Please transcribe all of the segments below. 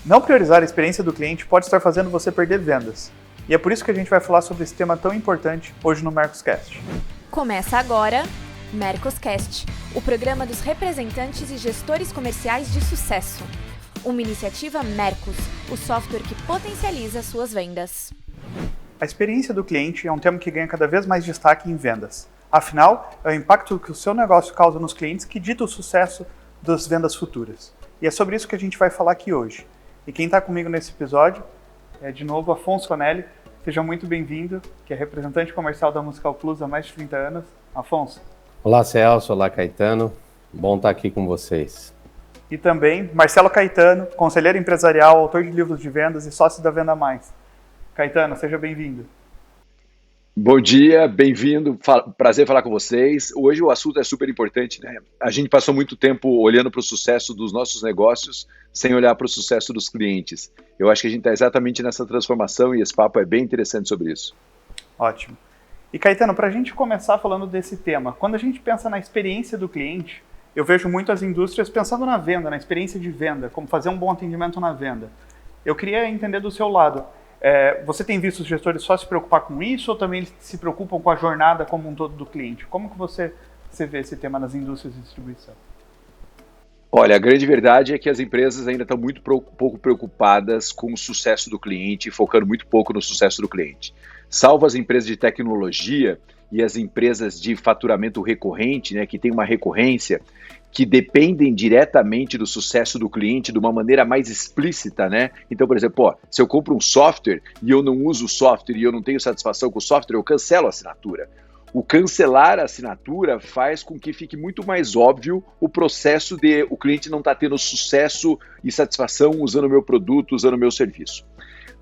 Não priorizar a experiência do cliente pode estar fazendo você perder vendas. E é por isso que a gente vai falar sobre esse tema tão importante hoje no Mercoscast. Começa agora Mercoscast, o programa dos representantes e gestores comerciais de sucesso. Uma iniciativa Mercos, o software que potencializa suas vendas. A experiência do cliente é um tema que ganha cada vez mais destaque em vendas. Afinal, é o impacto que o seu negócio causa nos clientes que dita o sucesso das vendas futuras. E é sobre isso que a gente vai falar aqui hoje. E quem está comigo nesse episódio é, de novo, Afonso Conelli. Seja muito bem-vindo, que é representante comercial da Musical Plus há mais de 30 anos. Afonso. Olá, Celso. Olá, Caetano. Bom estar aqui com vocês. E também Marcelo Caetano, conselheiro empresarial, autor de livros de vendas e sócio da Venda Mais. Caetano, seja bem-vindo. Bom dia, bem-vindo, prazer falar com vocês. Hoje o assunto é super importante, né? A gente passou muito tempo olhando para o sucesso dos nossos negócios sem olhar para o sucesso dos clientes. Eu acho que a gente está exatamente nessa transformação e esse papo é bem interessante sobre isso. Ótimo. E Caetano, para a gente começar falando desse tema, quando a gente pensa na experiência do cliente, eu vejo muito as indústrias pensando na venda, na experiência de venda, como fazer um bom atendimento na venda. Eu queria entender do seu lado, você tem visto os gestores só se preocupar com isso ou também eles se preocupam com a jornada como um todo do cliente? Como que você vê esse tema nas indústrias de distribuição? Olha, a grande verdade é que as empresas ainda estão muito pouco preocupadas com o sucesso do cliente, focando muito pouco no sucesso do cliente. Salvo as empresas de tecnologia e as empresas de faturamento recorrente, né, que tem uma recorrência, que dependem diretamente do sucesso do cliente de uma maneira mais explícita, né? Então, por exemplo, se eu compro um software e eu não uso o software e eu não tenho satisfação com o software, eu cancelo a assinatura. O cancelar a assinatura faz com que fique muito mais óbvio o processo de o cliente não estar tendo sucesso e satisfação usando o meu produto, usando o meu serviço.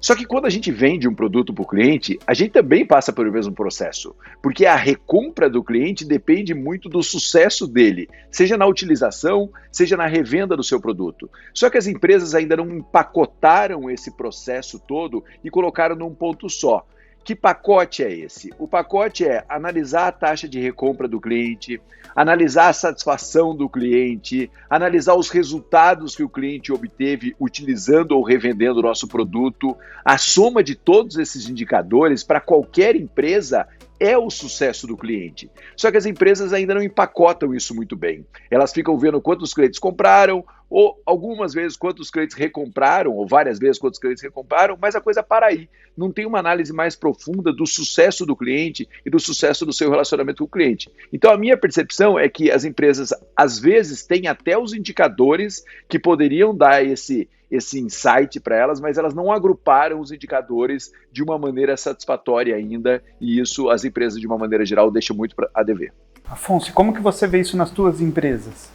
Só que quando a gente vende um produto para o cliente, a gente também passa pelo mesmo processo, porque a recompra do cliente depende muito do sucesso dele, seja na utilização, seja na revenda do seu produto. Só que as empresas ainda não empacotaram esse processo todo e colocaram num ponto só. Que pacote é esse? O pacote é analisar a taxa de recompra do cliente, analisar a satisfação do cliente, analisar os resultados que o cliente obteve utilizando ou revendendo o nosso produto. A soma de todos esses indicadores para qualquer empresa é o sucesso do cliente. Só que as empresas ainda não empacotam isso muito bem. Elas ficam vendo quantos clientes compraram, ou algumas vezes quantos clientes recompraram, ou várias vezes quantos clientes recompraram, mas a coisa para aí. Não tem uma análise mais profunda do sucesso do cliente e do sucesso do seu relacionamento com o cliente. Então a minha percepção é que as empresas às vezes têm até os indicadores que poderiam dar esse insight para elas, mas elas não agruparam os indicadores de uma maneira satisfatória ainda, e isso as empresas de uma maneira geral deixam muito a dever. Afonso, como que você vê isso nas tuas empresas?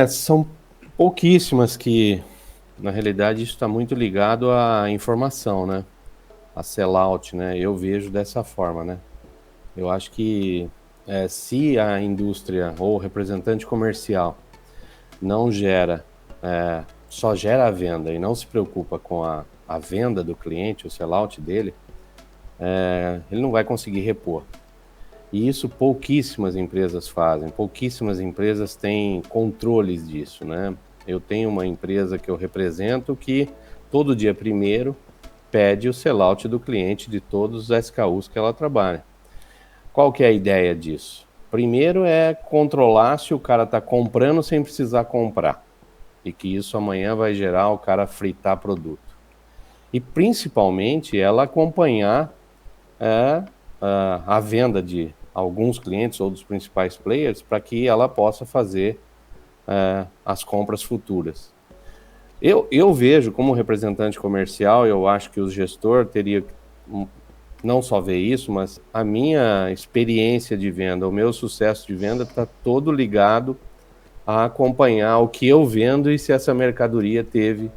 São pouquíssimas que, na realidade, isso está muito ligado à informação, né? A sellout, né? Eu vejo dessa forma, né? Eu acho que se a indústria ou representante comercial não gera, só gera a venda e não se preocupa com a venda do cliente, o sellout dele, ele não vai conseguir repor. E isso pouquíssimas empresas fazem, pouquíssimas empresas têm controles disso, né? Eu tenho uma empresa que eu represento que todo dia primeiro pede o sellout do cliente de todos os SKUs que ela trabalha. Qual que é a ideia disso? Primeiro é controlar se o cara está comprando sem precisar comprar. E que isso amanhã vai gerar o cara fritar produto. E principalmente ela acompanhar a venda de alguns clientes ou dos principais players para que ela possa fazer as compras futuras. Eu vejo como representante comercial, eu acho que o gestor teria não só ver isso, mas a minha experiência de venda, o meu sucesso de venda está todo ligado a acompanhar o que eu vendo e se essa mercadoria teve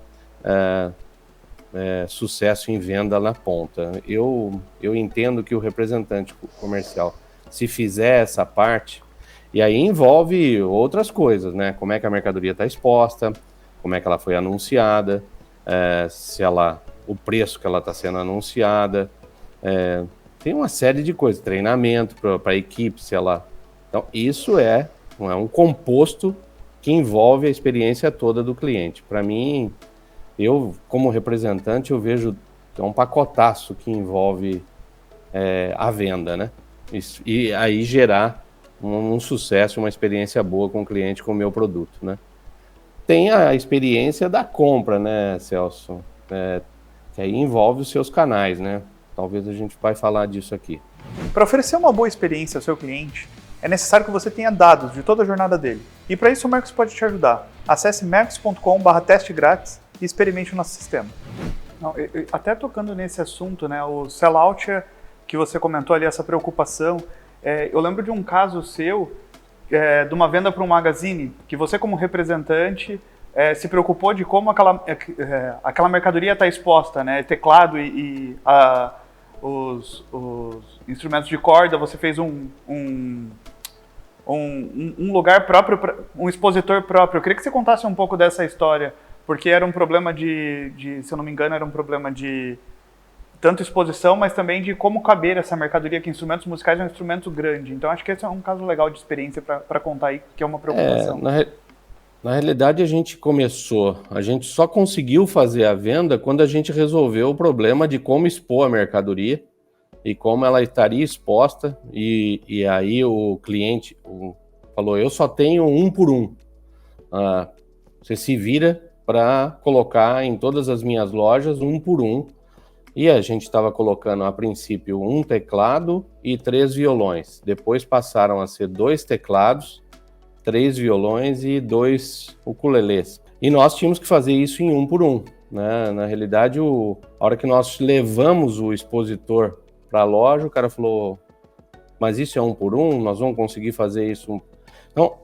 sucesso em venda na ponta. Eu entendo que o representante comercial, se fizer essa parte, e aí envolve outras coisas, né? Como é que a mercadoria está exposta, como é que ela foi anunciada, o preço que ela está sendo anunciada, tem uma série de coisas, treinamento para a equipe, Então, isso é um composto que envolve a experiência toda do cliente. Para mim, Eu, como representante, eu vejo que é um pacotaço que envolve a venda, né? E aí gerar um sucesso, uma experiência boa com o cliente com o meu produto, né? Tem a experiência da compra, né, Celso? Que aí envolve os seus canais, né? Talvez a gente vai falar disso aqui. Para oferecer uma boa experiência ao seu cliente, é necessário que você tenha dados de toda a jornada dele. E para isso o Mercos pode te ajudar. Acesse mercos.com/teste grátis e experimente o nosso sistema. Até tocando nesse assunto, né, o sellout que você comentou ali, essa preocupação, eu lembro de um caso seu, de uma venda para um magazine, que você como representante se preocupou de como aquela mercadoria está exposta, né, teclado e os instrumentos de corda, você fez um lugar próprio, um expositor próprio. Eu queria que você contasse um pouco dessa história, porque era um problema se eu não me engano, era um problema de tanto exposição, mas também de como caber essa mercadoria, que instrumentos musicais é um instrumento grande. Então acho que esse é um caso legal de experiência para contar aí, que é uma preocupação. Na realidade, a gente só conseguiu fazer a venda quando a gente resolveu o problema de como expor a mercadoria e como ela estaria exposta, e aí o cliente falou, eu só tenho 1 por 1. Você se vira para colocar em todas as minhas lojas 1 por 1, e a gente estava colocando a princípio 1 teclado e 3 violões, depois passaram a ser 2 teclados, 3 violões e 2 ukulelês. E nós tínhamos que fazer isso em 1 por 1, né? Na realidade, a hora que nós levamos o expositor para a loja, o cara falou, mas isso é 1 por 1? Nós vamos conseguir fazer isso? Então,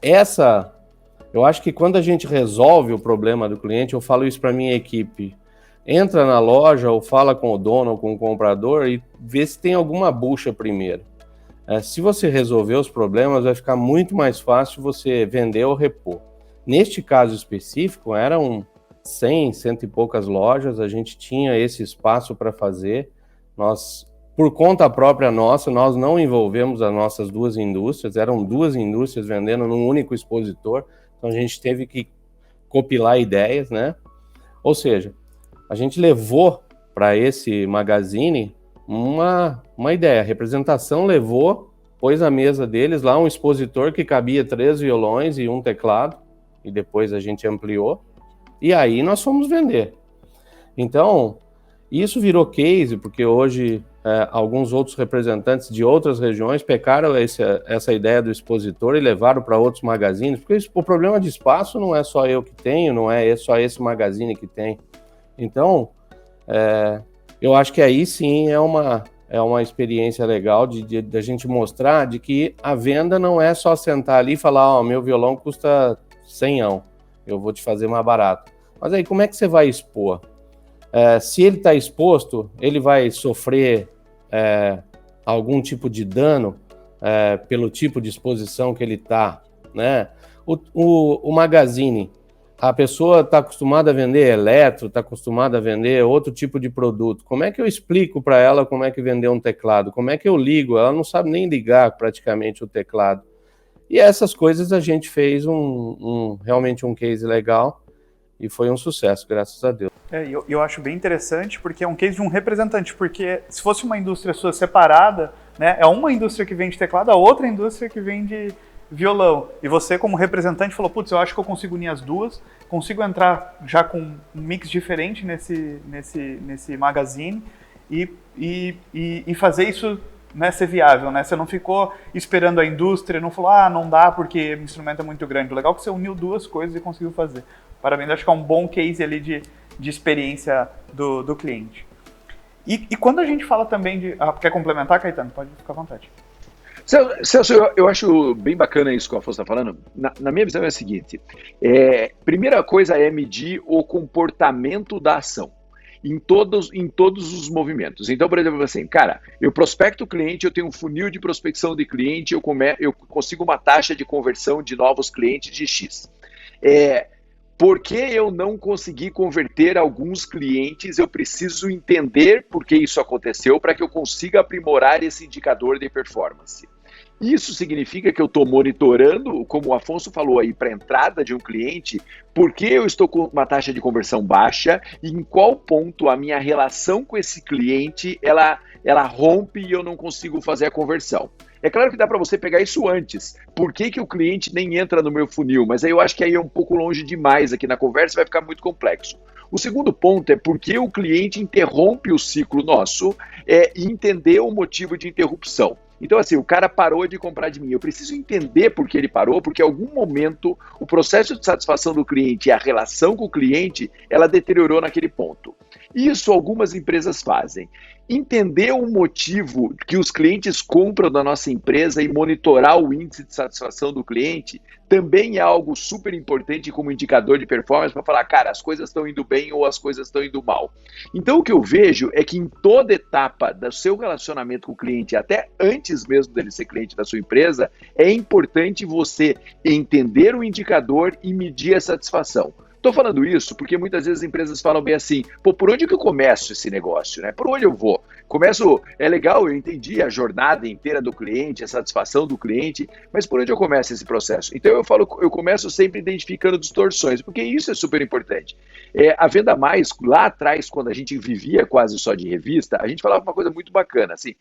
eu acho que quando a gente resolve o problema do cliente, eu falo isso para minha equipe, entra na loja ou fala com o dono ou com o comprador e vê se tem alguma bucha primeiro. Se você resolver os problemas, vai ficar muito mais fácil você vender ou repor. Neste caso específico, eram 100 e poucas lojas, a gente tinha esse espaço para fazer. Nós, por conta própria nossa, nós não envolvemos as nossas 2 indústrias, eram 2 indústrias vendendo num único expositor, então a gente teve que compilar ideias, né? Ou seja, a gente levou para esse magazine uma ideia. A representação pôs na mesa deles lá um expositor que cabia 3 violões e 1 teclado, e depois a gente ampliou, e aí nós fomos vender. Então, isso virou case, porque hoje alguns outros representantes de outras regiões pegaram essa ideia do expositor e levaram para outros magazines, porque o problema de espaço não é só eu que tenho, não é só esse magazine que tem. Então, eu acho que aí sim é uma experiência legal de a gente mostrar de que a venda não é só sentar ali e falar, meu violão custa 100, eu vou te fazer mais barato. Mas aí, como é que você vai expor? Se ele está exposto, ele vai sofrer algum tipo de dano pelo tipo de exposição que ele está, né? O magazine, a pessoa está acostumada a vender eletro, está acostumada a vender outro tipo de produto. Como é que eu explico para ela como é que vender um teclado? Como é que eu ligo? Ela não sabe nem ligar praticamente o teclado. E essas coisas a gente fez realmente um case legal e foi um sucesso, graças a Deus. Eu acho bem interessante porque é um case de um representante, porque se fosse uma indústria sua separada, né, é uma indústria que vende teclado, a outra indústria que vende violão. E você, como representante, falou, putz, eu acho que eu consigo unir as duas, consigo entrar já com um mix diferente nesse magazine e fazer isso, né, ser viável, né? Você não ficou esperando a indústria, não falou, não dá porque o instrumento é muito grande. O legal é que você uniu 2 coisas e conseguiu fazer. Parabéns, acho que é um bom case ali de experiência do cliente. E quando a gente fala também de... quer complementar, Caetano? Pode ficar à vontade. Celso, eu acho bem bacana isso que o Afonso está falando. Na minha visão é a seguinte, primeira coisa é medir o comportamento da ação em todos os movimentos. Então, por exemplo, assim, cara, eu prospecto o cliente, eu tenho um funil de prospecção de cliente, eu consigo uma taxa de conversão de novos clientes de X. Por que eu não consegui converter alguns clientes? Eu preciso entender por que isso aconteceu para que eu consiga aprimorar esse indicador de performance. Isso significa que eu estou monitorando, como o Afonso falou aí, para a entrada de um cliente, por que eu estou com uma taxa de conversão baixa e em qual ponto a minha relação com esse cliente ela rompe e eu não consigo fazer a conversão. É claro que dá para você pegar isso antes. Por que o cliente nem entra no meu funil? Mas aí eu acho que aí é um pouco longe demais aqui na conversa, vai ficar muito complexo. O segundo ponto é por que o cliente interrompe o ciclo nosso e entender o motivo de interrupção. Então, assim, o cara parou de comprar de mim. Eu preciso entender por que ele parou, porque em algum momento o processo de satisfação do cliente e a relação com o cliente, ela deteriorou naquele ponto. Isso algumas empresas fazem. Entender o motivo que os clientes compram da nossa empresa e monitorar o índice de satisfação do cliente também é algo super importante como indicador de performance para falar, cara, as coisas estão indo bem ou as coisas estão indo mal. Então o que eu vejo é que em toda etapa do seu relacionamento com o cliente, até antes mesmo dele ser cliente da sua empresa, é importante você entender o indicador e medir a satisfação. Estou falando isso porque muitas vezes as empresas falam bem assim, pô, por onde que eu começo esse negócio, né? Por onde eu vou? Começo, é legal, eu entendi a jornada inteira do cliente, a satisfação do cliente, mas por onde eu começo esse processo? Então eu começo sempre identificando distorções, porque isso é super importante. A Venda Mais, lá atrás, quando a gente vivia quase só de revista, a gente falava uma coisa muito bacana, assim,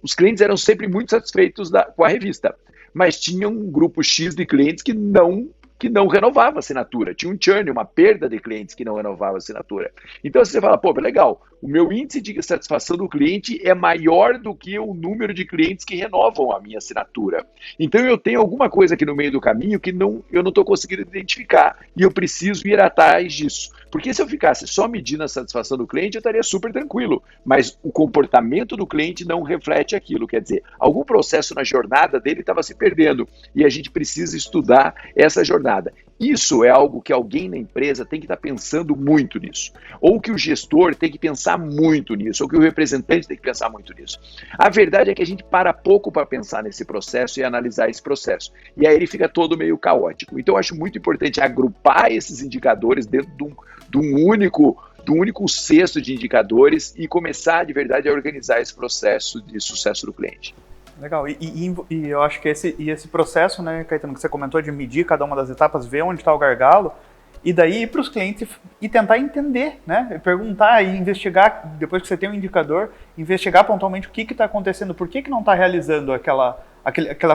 os clientes eram sempre muito satisfeitos com a revista, mas tinha um grupo X de clientes que não renovava a assinatura. Tinha um churn, uma perda de clientes que não renovavam a assinatura. Então você fala, pô, legal, o meu índice de satisfação do cliente é maior do que o número de clientes que renovam a minha assinatura. Então eu tenho alguma coisa aqui no meio do caminho que eu não estou conseguindo identificar e eu preciso ir atrás disso. Porque se eu ficasse só medindo a satisfação do cliente, eu estaria super tranquilo, mas o comportamento do cliente não reflete aquilo. Quer dizer, algum processo na jornada dele estava se perdendo e a gente precisa estudar essa jornada. Isso é algo que alguém na empresa tem que estar pensando muito nisso. Ou que o gestor tem que pensar muito nisso, ou que o representante tem que pensar muito nisso. A verdade é que a gente para pouco para pensar nesse processo e analisar esse processo. E aí ele fica todo meio caótico. Então eu acho muito importante agrupar esses indicadores dentro de um único cesto de indicadores e começar de verdade a organizar esse processo de sucesso do cliente. Legal, e eu acho que esse processo, né, Caetano, que você comentou de medir cada uma das etapas, ver onde está o gargalo, e daí ir para os clientes e tentar entender, né, perguntar e investigar, depois que você tem um indicador, investigar pontualmente o que está acontecendo, por que não está realizando aquela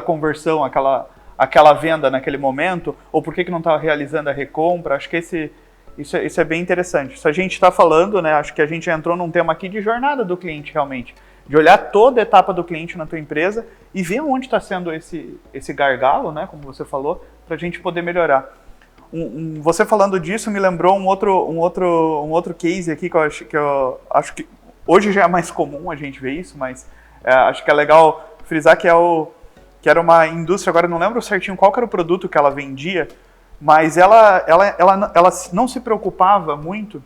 conversão, aquela venda naquele momento, ou por que não está realizando a recompra. Acho que isso é bem interessante. Isso a gente está falando, né, acho que a gente entrou num tema aqui de jornada do cliente realmente, de olhar toda a etapa do cliente na tua empresa e ver onde está sendo esse gargalo, né, como você falou, para a gente poder melhorar. Você falando disso me lembrou um outro case aqui que eu acho que hoje já é mais comum a gente ver isso, mas acho que é legal frisar que era uma indústria, agora não lembro certinho qual que era o produto que ela vendia, mas ela não se preocupava muito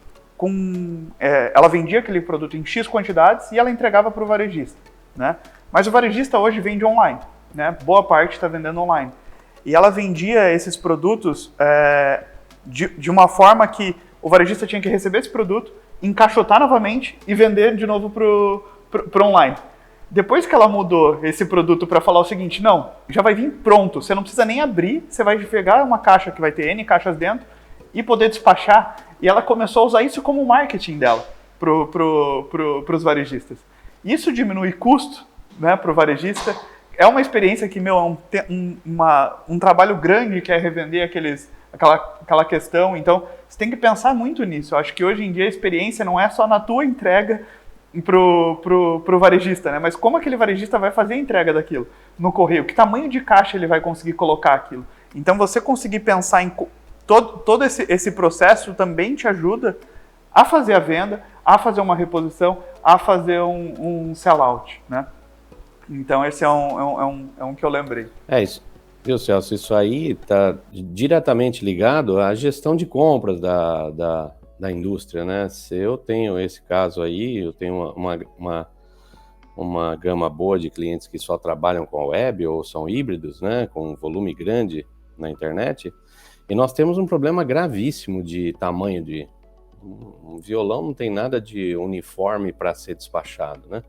ela vendia aquele produto em X quantidades e ela entregava para o varejista, né? Mas o varejista hoje vende online, né? Boa parte está vendendo online. E ela vendia esses produtos de uma forma que o varejista tinha que receber esse produto, encaixotar novamente e vender de novo pro online. Depois que ela mudou esse produto para falar o seguinte, não, já vai vir pronto, você não precisa nem abrir, você vai pegar uma caixa que vai ter N caixas dentro e poder despachar. E ela começou a usar isso como marketing dela pros varejistas. Isso diminui custo, né, pro varejista. É uma experiência que, é um trabalho grande que é revender aquela questão. Então, você tem que pensar muito nisso. Eu acho que hoje em dia a experiência não é só na tua entrega pro varejista, né? Mas como aquele varejista vai fazer a entrega daquilo no correio? Que tamanho de caixa ele vai conseguir colocar aquilo? Então, você conseguir pensar em todo esse processo também te ajuda a fazer a venda, a fazer uma reposição, a fazer um sell-out, né? Então esse é um que eu lembrei. Isso, viu, Celso? Isso aí está diretamente ligado à gestão de compras da indústria, né? Se eu tenho esse caso aí, eu tenho uma gama boa de clientes que só trabalham com a web ou são híbridos, né? Com um volume grande na internet. E nós temos um problema gravíssimo de tamanho de... Um violão não tem nada de uniforme para ser despachado, né?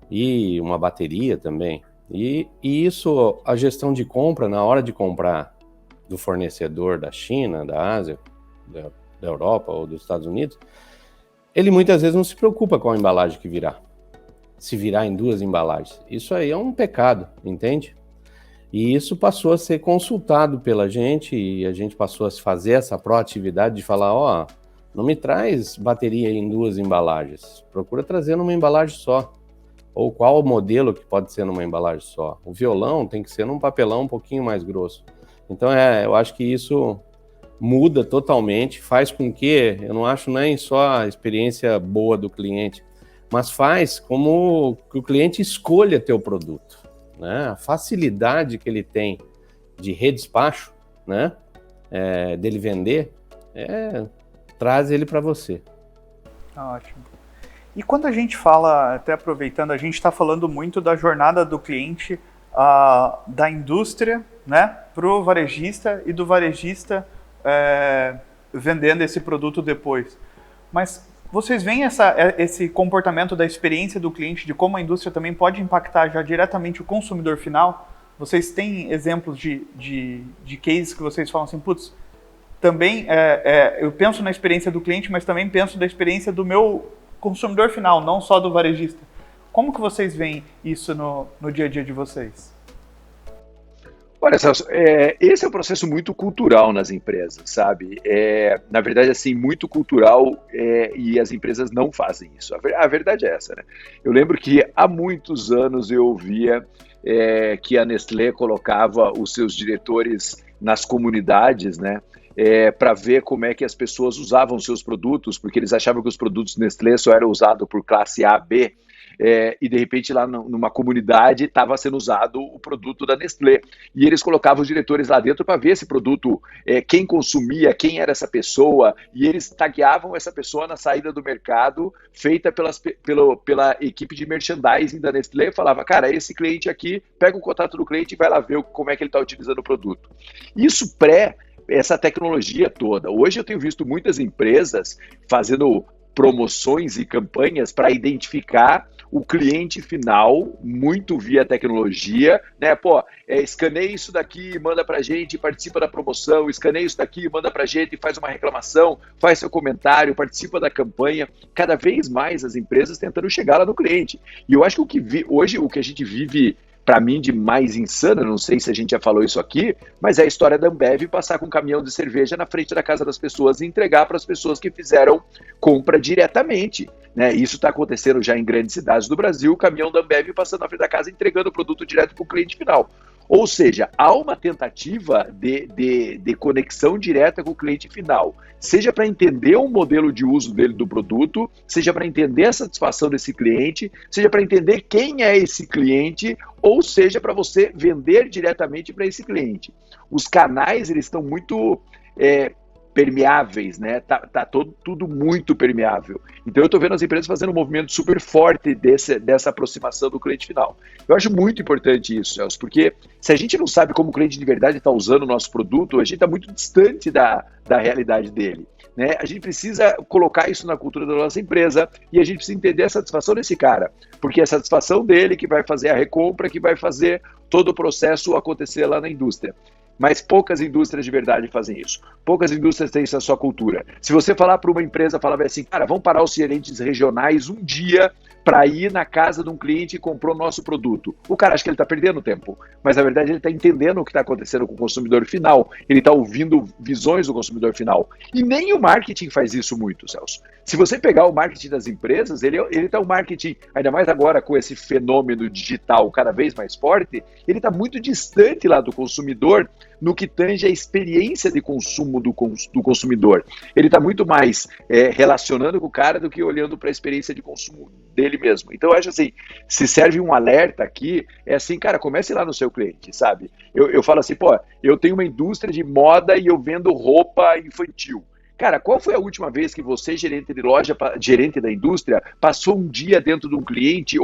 E uma bateria também. E isso, a gestão de compra, na hora de comprar do fornecedor da China, da Ásia, da Europa ou dos Estados Unidos, ele muitas vezes não se preocupa com a embalagem que virá. Se virar em 2 embalagens. Isso aí é um pecado, entende? E isso passou a ser consultado pela gente e a gente passou a fazer essa proatividade de falar, não me traz bateria em 2 embalagens, procura trazer numa embalagem só. Ou qual modelo que pode ser numa embalagem só. O violão tem que ser num papelão um pouquinho mais grosso. Então, eu acho que isso muda totalmente, faz com que, eu não acho nem só a experiência boa do cliente, mas faz como que o cliente escolha teu produto, né? A facilidade que ele tem de redespacho, né? Dele vender, traz ele para você. Ótimo. E quando a gente fala, até aproveitando, a gente está falando muito da jornada do cliente, da indústria, né, para o varejista e do varejista vendendo esse produto depois. Mas vocês veem esse comportamento da experiência do cliente, de como a indústria também pode impactar já diretamente o consumidor final? Vocês têm exemplos de cases que vocês falam assim, putz, também eu penso na experiência do cliente, mas também penso da experiência do meu consumidor final, não só do varejista. Como que vocês veem isso no dia a dia de vocês? Olha, Celso, esse é um processo muito cultural nas empresas, sabe? Na verdade, assim, muito cultural e as empresas não fazem isso. A verdade é essa, né? Eu lembro que há muitos anos eu ouvia que a Nestlé colocava os seus diretores nas comunidades, né? Para ver como é que as pessoas usavam seus produtos, porque eles achavam que os produtos Nestlé só eram usados por classe A, B, e de repente lá numa comunidade estava sendo usado o produto da Nestlé, e eles colocavam os diretores lá dentro para ver esse produto, quem consumia, quem era essa pessoa, e eles tagueavam essa pessoa na saída do mercado, feita pela equipe de merchandising da Nestlé, e falava, cara, esse cliente aqui, pega o contato do cliente e vai lá ver como é que ele está utilizando o produto. Isso essa tecnologia toda. Hoje eu tenho visto muitas empresas fazendo promoções e campanhas para identificar o cliente final, muito via tecnologia, né? Escaneia isso daqui, manda pra gente, participa da promoção, escaneia isso daqui, manda pra gente, faz uma reclamação, faz seu comentário, participa da campanha. Cada vez mais as empresas tentando chegar lá no cliente. E eu acho que hoje o que a gente vive, para mim, de mais insano, não sei se a gente já falou isso aqui, mas é a história da Ambev passar com um caminhão de cerveja na frente da casa das pessoas e entregar para as pessoas que fizeram compra diretamente, né? Isso está acontecendo já em grandes cidades do Brasil, o caminhão da Ambev passando na frente da casa e entregando o produto direto para o cliente final. Ou seja, há uma tentativa de conexão direta com o cliente final, seja para entender o modelo de uso dele do produto, seja para entender a satisfação desse cliente, seja para entender quem é esse cliente, ou seja para você vender diretamente para esse cliente. Os canais, eles estão muito permeáveis, né? Tá tudo muito permeável. Então eu estou vendo as empresas fazendo um movimento super forte dessa aproximação do cliente final. Eu acho muito importante isso, Celso, porque se a gente não sabe como o cliente de verdade está usando o nosso produto, a gente está muito distante da realidade dele, né? A gente precisa colocar isso na cultura da nossa empresa e a gente precisa entender a satisfação desse cara, porque é a satisfação dele que vai fazer a recompra, que vai fazer todo o processo acontecer lá na indústria. Mas poucas indústrias de verdade fazem isso. Poucas indústrias têm essa sua cultura. Se você falar para uma empresa, falar assim, cara, vamos parar os gerentes regionais um dia para ir na casa de um cliente e comprou o nosso produto. O cara acha que ele está perdendo tempo, mas na verdade ele está entendendo o que está acontecendo com o consumidor final, ele está ouvindo visões do consumidor final. E nem o marketing faz isso muito, Celso. Se você pegar o marketing das empresas, ele está o marketing, ainda mais agora com esse fenômeno digital cada vez mais forte, ele está muito distante lá do consumidor no que tange a experiência de consumo do consumidor. Ele está muito mais relacionando com o cara do que olhando para a experiência de consumo dele mesmo. Então, eu acho assim, se serve um alerta aqui, é assim, cara, comece lá no seu cliente, sabe? Eu falo assim, eu tenho uma indústria de moda e eu vendo roupa infantil. Cara, qual foi a última vez que você, gerente de loja, gerente da indústria, passou um dia dentro de um cliente,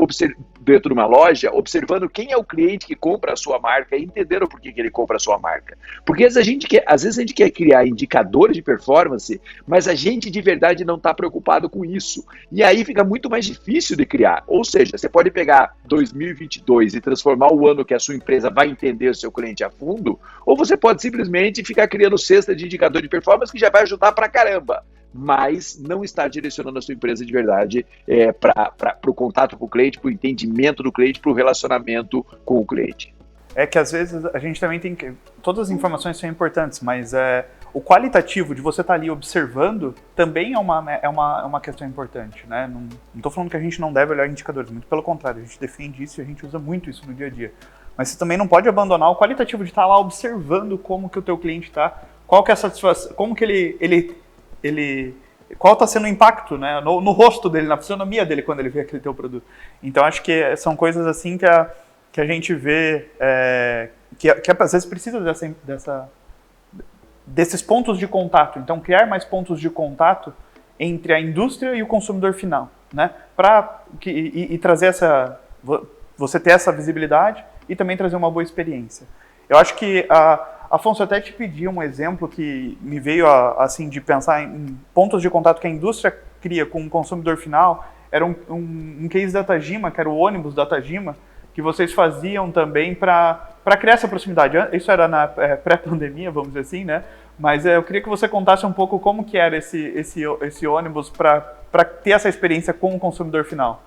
dentro de uma loja, observando quem é o cliente que compra a sua marca e entenderam por que ele compra a sua marca? Porque às vezes a gente quer criar indicadores de performance, mas a gente de verdade não está preocupado com isso. E aí fica muito mais difícil de criar. Ou seja, você pode pegar 2022 e transformar o ano que a sua empresa vai entender o seu cliente a fundo, ou você pode simplesmente ficar criando cesta de indicador de performance que já vai ajudar pra caramba, mas não está direcionando a sua empresa de verdade para o contato com o cliente, para o entendimento do cliente, para o relacionamento com o cliente. É que às vezes a gente também tem que... Todas as informações são importantes, mas o qualitativo de você estar ali observando também é uma questão importante, né? Não estou falando que a gente não deve olhar indicadores, muito pelo contrário, a gente defende isso e a gente usa muito isso no dia a dia. Mas você também não pode abandonar o qualitativo de estar lá observando como que o teu cliente está, qual que é a satisfação, como que qual está sendo o impacto, né, no rosto dele, na fisionomia dele quando ele vê aquele teu produto. Então acho que são coisas assim que a gente vê que às vezes precisa desses pontos de contato. Então criar mais pontos de contato entre a indústria e o consumidor final, né, e trazer você ter essa visibilidade e também trazer uma boa experiência. Eu acho que Afonso, até te pedi um exemplo que me veio assim de pensar em pontos de contato que a indústria cria com o consumidor final. Era um case da Tajima, que era o ônibus da Tajima, que vocês faziam também para criar essa proximidade. Isso era na pré-pandemia, vamos dizer assim, né? Mas eu queria que você contasse um pouco como que era esse ônibus para ter essa experiência com o consumidor final.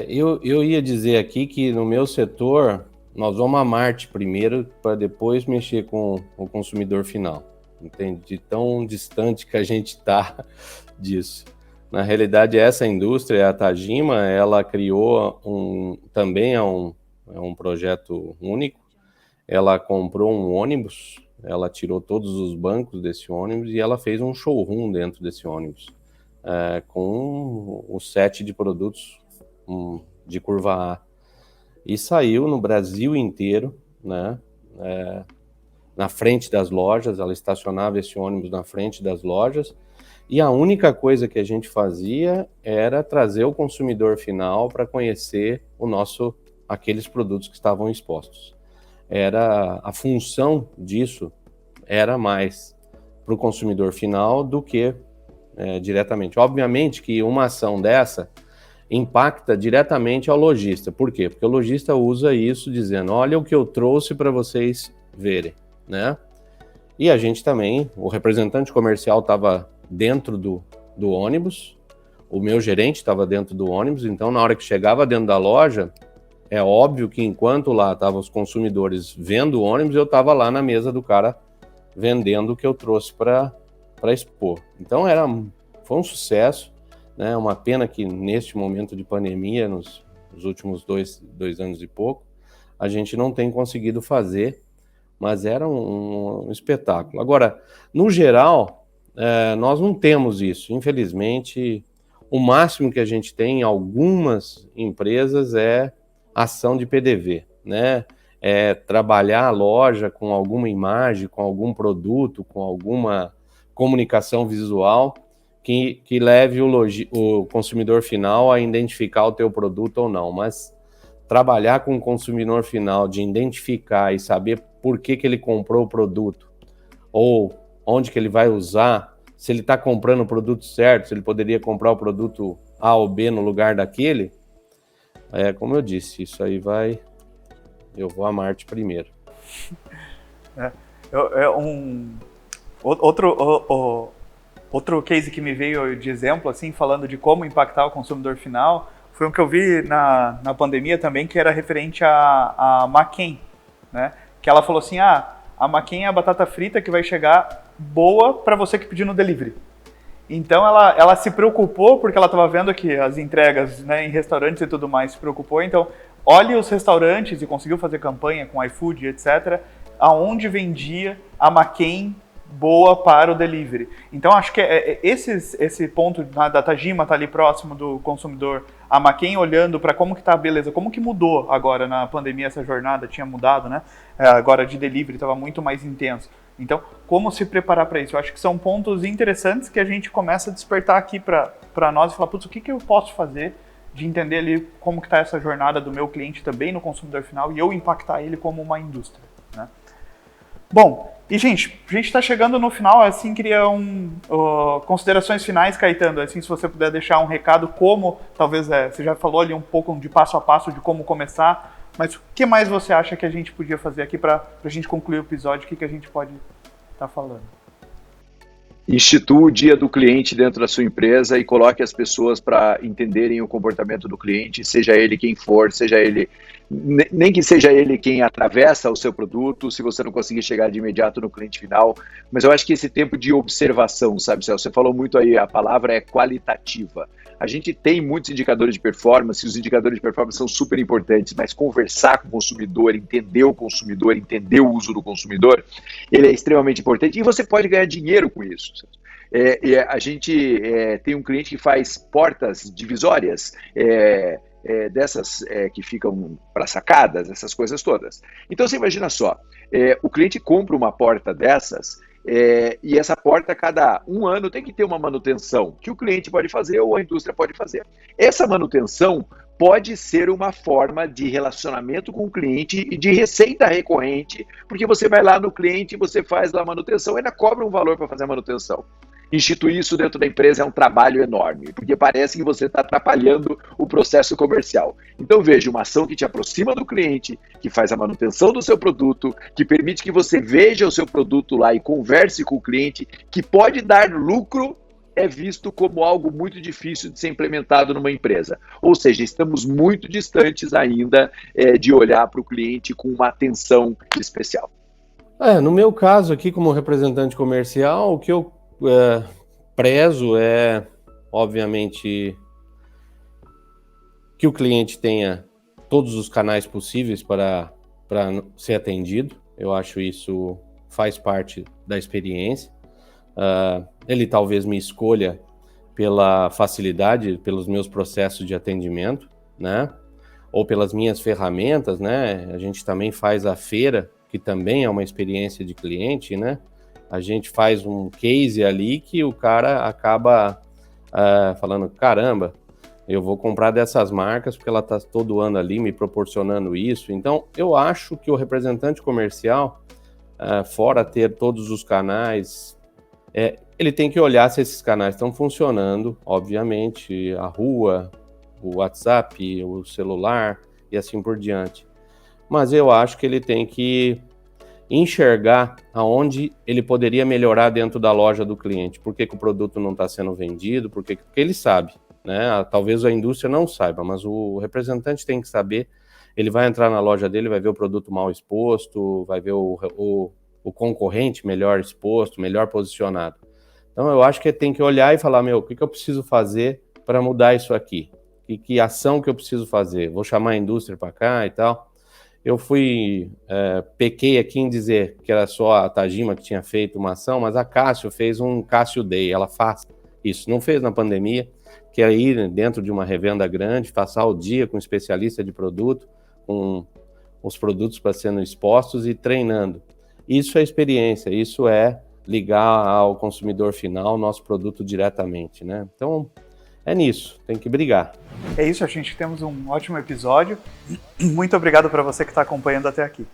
Eu ia dizer aqui que no meu setor nós vamos a Marte primeiro para depois mexer com o consumidor final. Entende? De tão distante que a gente está disso. Na realidade, essa indústria, a Tajima, ela criou também é um projeto único. Ela comprou um ônibus, ela tirou todos os bancos desse ônibus e ela fez um showroom dentro desse ônibus, com o set de produtos de curva A. E saiu no Brasil inteiro, né, na frente das lojas. Ela estacionava esse ônibus na frente das lojas, e a única coisa que a gente fazia era trazer o consumidor final para conhecer aqueles produtos que estavam expostos. A função disso era mais para o consumidor final do que diretamente. Obviamente que uma ação dessa impacta diretamente ao lojista. Por quê? Porque o lojista usa isso dizendo, olha o que eu trouxe para vocês verem, né? E a gente também, o representante comercial estava dentro do ônibus, o meu gerente estava dentro do ônibus, então na hora que chegava dentro da loja, é óbvio que enquanto lá estavam os consumidores vendo o ônibus, eu estava lá na mesa do cara vendendo o que eu trouxe para expor. Então foi um sucesso, né? Uma pena que neste momento de pandemia, nos últimos dois anos e pouco, a gente não tem conseguido fazer, mas era um espetáculo. Agora, no geral, nós não temos isso. Infelizmente, o máximo que a gente tem em algumas empresas é ação de PDV, né? Trabalhar a loja com alguma imagem, com algum produto, com alguma comunicação visual que leve o consumidor final a identificar o teu produto ou não. Mas trabalhar com o consumidor final, de identificar e saber por que ele comprou o produto, ou onde que ele vai usar, se ele está comprando o produto certo, se ele poderia comprar o produto A ou B no lugar daquele, como eu disse, isso aí eu vou a Marte primeiro. Outro case que me veio de exemplo, assim, falando de como impactar o consumidor final, foi um que eu vi na pandemia também, que era referente a McCain, né? Que ela falou assim, a McCain é a batata frita que vai chegar boa para você que pedir no delivery. Então ela se preocupou, porque ela estava vendo que as entregas, né, em restaurantes e tudo mais se preocupou. Então, olhe os restaurantes, e conseguiu fazer campanha com iFood, etc., aonde vendia a McCain boa para o delivery. Então, acho que esse ponto da Tajima tá ali próximo do consumidor, a McCain olhando para como que tá a beleza, como que mudou agora na pandemia essa jornada, tinha mudado, né? Agora de delivery estava muito mais intenso. Então, como se preparar para isso? Eu acho que são pontos interessantes que a gente começa a despertar aqui para nós e falar, putz, o que eu posso fazer de entender ali como que está essa jornada do meu cliente também no consumidor final e eu impactar ele como uma indústria, né? Bom, e gente, a gente está chegando no final, assim, queria considerações finais, Caetano, assim, se você puder deixar um recado, como, talvez, você já falou ali um pouco de passo a passo de como começar, mas o que mais você acha que a gente podia fazer aqui para a gente concluir o episódio? O que a gente pode estar falando? Institua o dia do cliente dentro da sua empresa e coloque as pessoas para entenderem o comportamento do cliente, seja ele quem for, seja ele, nem que seja ele quem atravessa o seu produto, se você não conseguir chegar de imediato no cliente final, mas eu acho que esse tempo de observação, sabe, Celso? Você falou muito aí, a palavra é qualitativa. A gente tem muitos indicadores de performance, e os indicadores de performance são super importantes, mas conversar com o consumidor, entender o uso do consumidor, ele é extremamente importante e você pode ganhar dinheiro com isso. A gente tem um cliente que faz portas divisórias, dessas que ficam para sacadas, essas coisas todas. Então você imagina só, o cliente compra uma porta dessas, e essa porta, a cada 1 ano, tem que ter uma manutenção que o cliente pode fazer ou a indústria pode fazer. Essa manutenção pode ser uma forma de relacionamento com o cliente e de receita recorrente, porque você vai lá no cliente, você faz lá a manutenção e ainda cobra um valor para fazer a manutenção. Instituir isso dentro da empresa é um trabalho enorme, porque parece que você está atrapalhando o processo comercial. Então veja, uma ação que te aproxima do cliente, que faz a manutenção do seu produto, que permite que você veja o seu produto lá e converse com o cliente, que pode dar lucro, é visto como algo muito difícil de ser implementado numa empresa. Ou seja, estamos muito distantes ainda de olhar para o cliente com uma atenção especial. No meu caso aqui, como representante comercial, o que eu prezo é, obviamente, que o cliente tenha todos os canais possíveis para ser atendido. Eu acho isso faz parte da experiência. Ele talvez me escolha pela facilidade, pelos meus processos de atendimento, né? Ou pelas minhas ferramentas, né? A gente também faz a feira, que também é uma experiência de cliente, né? A gente faz um case ali que o cara acaba falando, caramba, eu vou comprar dessas marcas porque ela está todo ano ali me proporcionando isso. Então, eu acho que o representante comercial, fora ter todos os canais, ele tem que olhar se esses canais estão funcionando, obviamente, a rua, o WhatsApp, o celular e assim por diante. Mas eu acho que ele tem que enxergar aonde ele poderia melhorar dentro da loja do cliente. Por que o produto não está sendo vendido? Porque ele sabe, né? Talvez a indústria não saiba, mas o representante tem que saber. Ele vai entrar na loja dele, vai ver o produto mal exposto, vai ver o concorrente melhor exposto, melhor posicionado. Então eu acho que ele tem que olhar e falar, o que eu preciso fazer para mudar isso aqui? Que ação que eu preciso fazer? Vou chamar a indústria para cá e tal. Eu pequei aqui em dizer que era só a Tajima que tinha feito uma ação, mas a Cássio fez um Cássio Day, ela faz isso, não fez na pandemia, que é ir dentro de uma revenda grande, passar o dia com um especialista de produto, com os produtos para sendo expostos e treinando. Isso é experiência, isso é ligar ao consumidor final nosso produto diretamente, né? Então, é nisso, tem que brigar. É isso, a gente temos um ótimo episódio. Muito obrigado para você que está acompanhando até aqui.